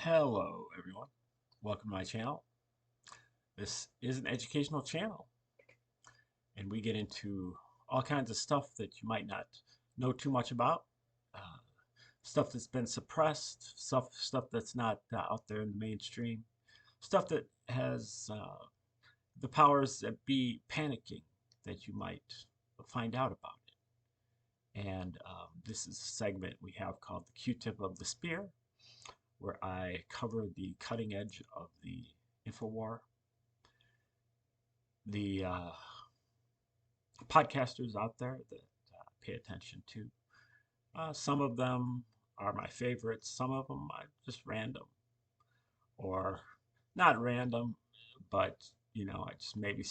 Hello, everyone. Welcome to my channel. This is an educational channel, and we get into all kinds of stuff that you might not know too much about. Uh, Stuff that's been suppressed, stuff that's not out there in the mainstream, stuff that has the powers that be panicking that you might find out about it. And this is a segment we have called the Q-tip of the spear, where I cover the cutting edge of the InfoWar. The podcasters out there that pay attention to. Some of them are my favorites. Some of them are just random, or not random, but I just maybe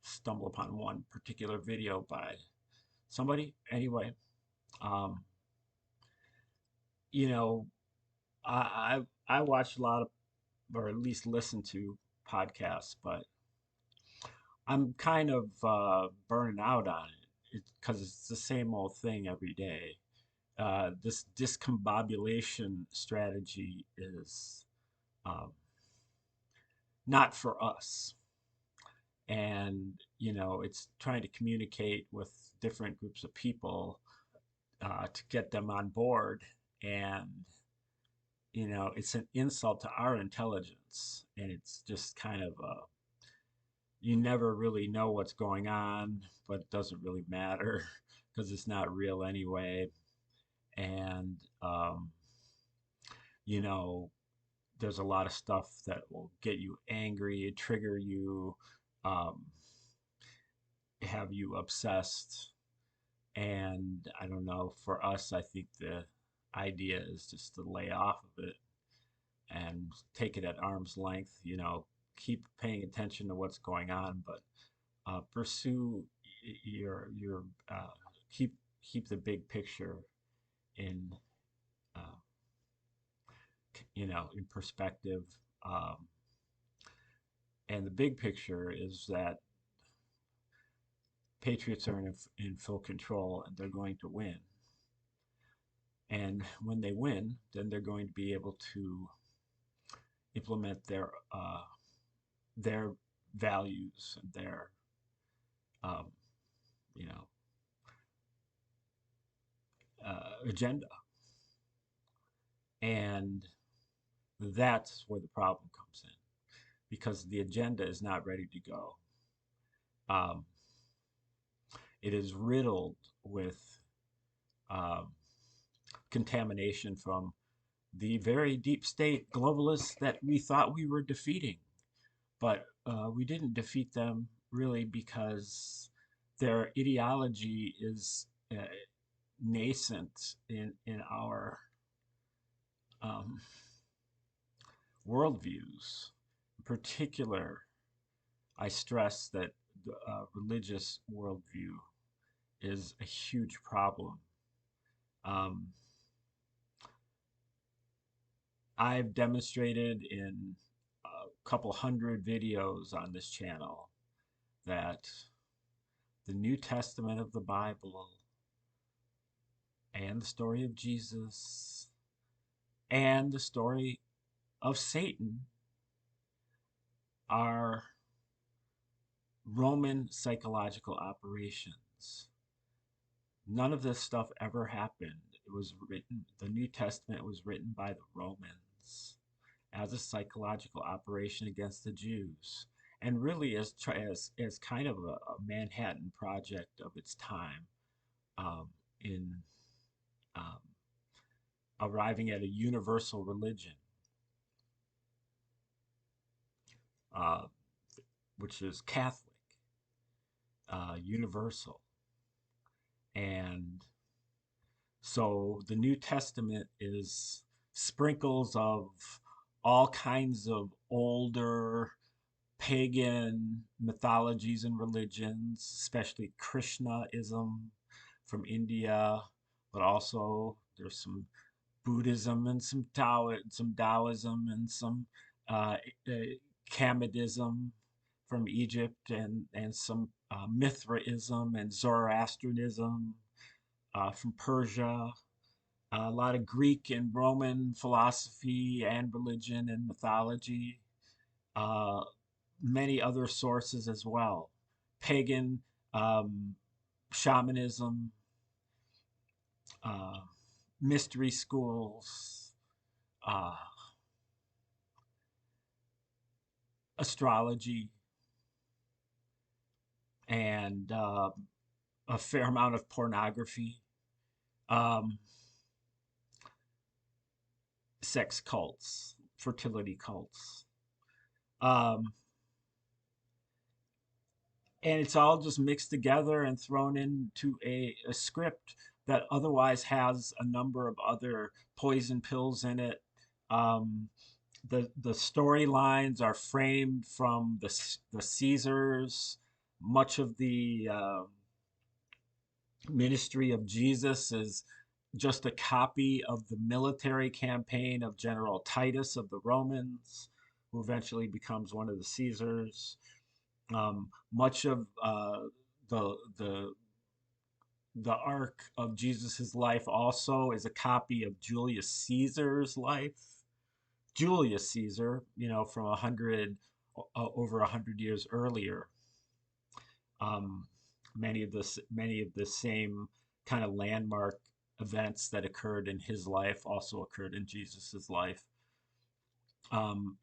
stumble upon one particular video by somebody. Anyway, um, you know, I watch a lot of, or at least listen to podcasts, but I'm kind of burning out on it because it's the same old thing every day. This discombobulation strategy is um, not for us. And, it's trying to communicate with different groups of people to get them on board. And, it's an insult to our intelligence. And it's just kind of, you never really know what's going on, but it doesn't really matter because it's not real anyway. And, you know, there's a lot of stuff that will get you angry, trigger you, um, have you obsessed. And I don't know, for us, I think the idea is just to lay off of it and take it at arm's length, keep paying attention to what's going on, but pursue your keep the big picture in uh, in perspective. Um, and the big picture is that Patriots are in full control and they're going to win. And when they win, then they're going to be able to implement their values and their um, you know agenda. And that's where the problem comes in because the agenda is not ready to go. Um, it is riddled with um, contamination from the very deep state globalists that we thought we were defeating. But we didn't defeat them really because their ideology is nascent in our um, worldviews. In particular, I stress that the religious worldview is a huge problem. Um, I've demonstrated in a couple hundred videos on this channel that the New Testament of the Bible and the story of Jesus and the story of Satan are Roman psychological operations. None of this stuff ever happened. It was written, the New Testament was written by the Romans as a psychological operation against the Jews, and really as kind of a Manhattan Project of its time, in um, arriving at a universal religion, uh, which is Catholic, universal. And so the New Testament is sprinkles of all kinds of older pagan mythologies and religions, especially Krishnaism from India, but also there's some Buddhism and some Taoism and some uh, Kamidism from Egypt and some Mithraism and Zoroastrianism from Persia. a lot of Greek and Roman philosophy and religion and mythology, uh, many other sources as well. Pagan, um, shamanism, uh, mystery schools, uh, astrology, and a fair amount of pornography, um, sex cults, fertility cults. Um, and it's all just mixed together and thrown into a script that otherwise has a number of other poison pills in it. Um, the storylines are framed from the Caesars. Much of the ministry of Jesus is just a copy of the military campaign of General Titus of the Romans, who eventually becomes one of the Caesars. Much of the arc of Jesus's life also is a copy of Julius Caesar's life. Julius Caesar, from 100 over 100 years earlier. Um, many of the same kind of landmark events that occurred in his life also occurred in Jesus's life. And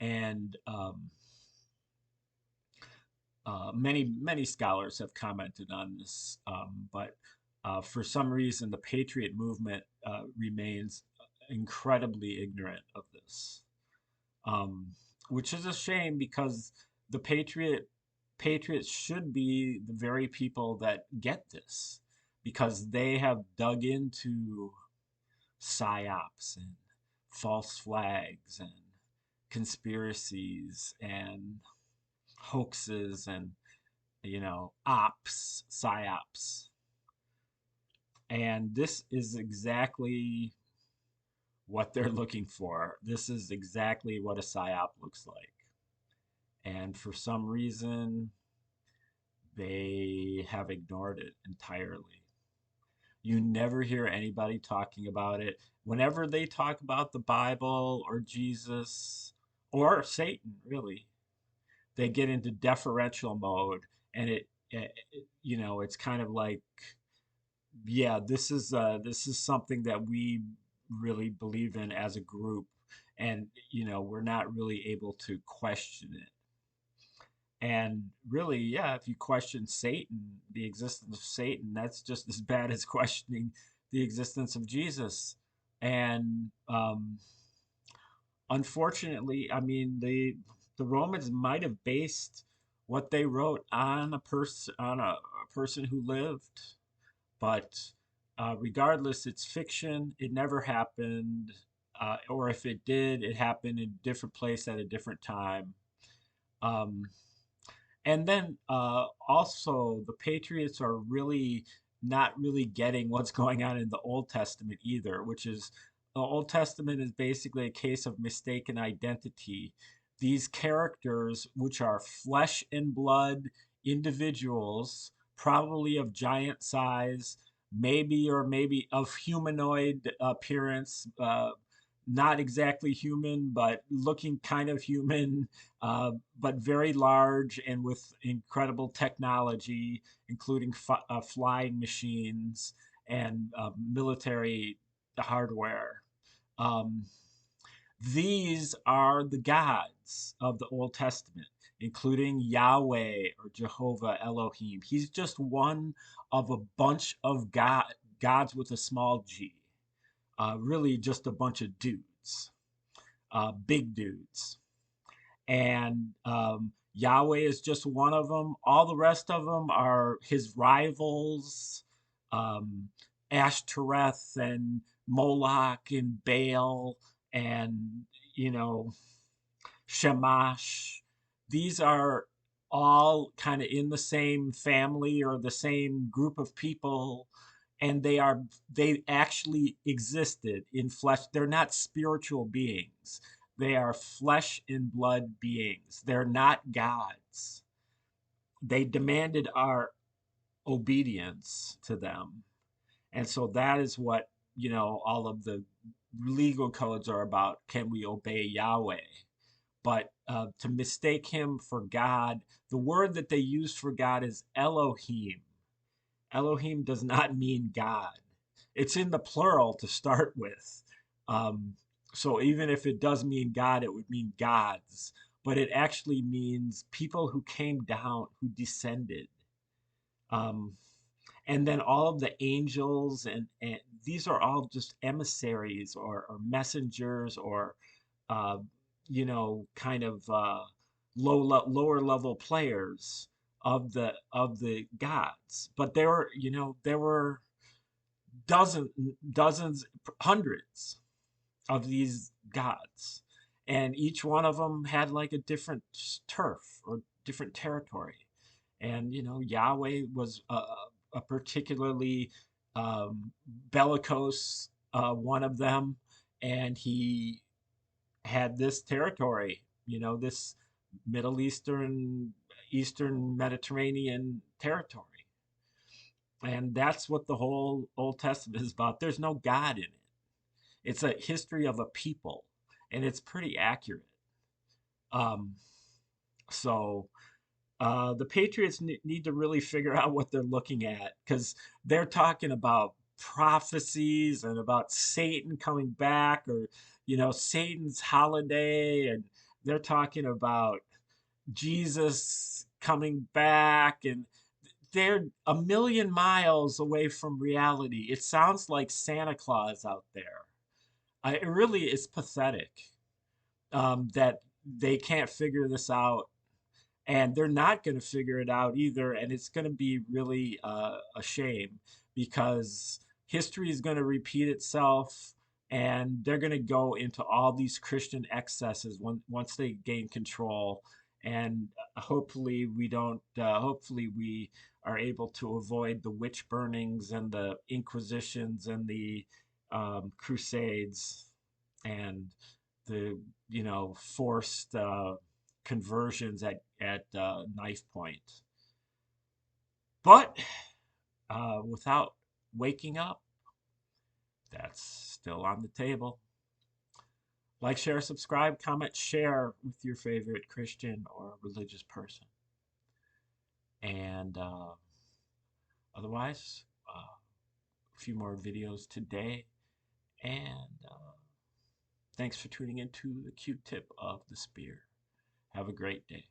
many scholars have commented on this, but for some reason, the Patriot movement remains incredibly ignorant of this, um, which is a shame because the Patriots should be the very people that get this, because they have dug into psyops and false flags and conspiracies and hoaxes and ops, psyops. And this is exactly what they're looking for. This is exactly what a psyop looks like. And for some reason, they have ignored it entirely. You never hear anybody talking about it. Whenever they talk about the Bible or Jesus or Satan, really, they get into deferential mode, and it's kind of like, yeah, this is something that we really believe in as a group, and we're not really able to question it. And really, yeah, if you question Satan, the existence of Satan, that's just as bad as questioning the existence of Jesus. And unfortunately, I mean, the Romans might have based what they wrote on a person who lived, but regardless, it's fiction. It never happened, or if it did, it happened in a different place at a different time. Um, and then also, the Patriots are really not really getting what's going on in the Old Testament either, which is the Old Testament is basically a case of mistaken identity. These characters, which are flesh and blood individuals, probably of giant size, maybe or maybe of humanoid appearance, not exactly human, but looking kind of human, but very large and with incredible technology, including flying machines and military hardware. Um, these are the gods of the Old Testament, including Yahweh or Jehovah Elohim. He's just one of a bunch of gods with a small g. Really just a bunch of dudes, big dudes. And Yahweh is just one of them. All the rest of them are his rivals, um, Ashtoreth and Moloch and Baal and, you know, Shamash. These are all kind of in the same family or the same group of people, and they actually existed in flesh. They're not spiritual beings. They are flesh and blood beings. They're not gods. They demanded our obedience to them. And so that is what all of the legal codes are about can we obey Yahweh? But to mistake him for God, the word that they use for God is Elohim. Elohim does not mean God. It's in the plural to start with. Um, so even if it does mean God, it would mean gods. But it actually means people who came down, who descended. Um, and then all of the angels, and these are all just emissaries or messengers or, uh, kind of lower level players of the gods. But there were dozen dozens, hundreds of these gods, and each one of them had like a different turf or different territory. And Yahweh was a particularly bellicose one of them, and he had this territory, this Middle Eastern Mediterranean territory. And that's what the whole Old Testament is about. There's no God in it. It's a history of a people, and it's pretty accurate. Um, so the Patriots need to really figure out what they're looking at, because they're talking about prophecies and about Satan coming back, or Satan's holiday, and they're talking about Jesus coming back, and they're a million miles away from reality. It sounds like Santa Claus out there. It really is pathetic that they can't figure this out, and they're not going to figure it out either. And it's going to be really a shame, because history is going to repeat itself, and they're going to go into all these Christian excesses once they gain control. And hopefully we don't. Hopefully we are able to avoid the witch burnings and the inquisitions and the crusades and the forced conversions at knife point. But without waking up, that's still on the table. Like, share, subscribe, comment, share with your favorite Christian or religious person. And otherwise, a few more videos today. And thanks for tuning into the Q-tip of the spear. Have a great day.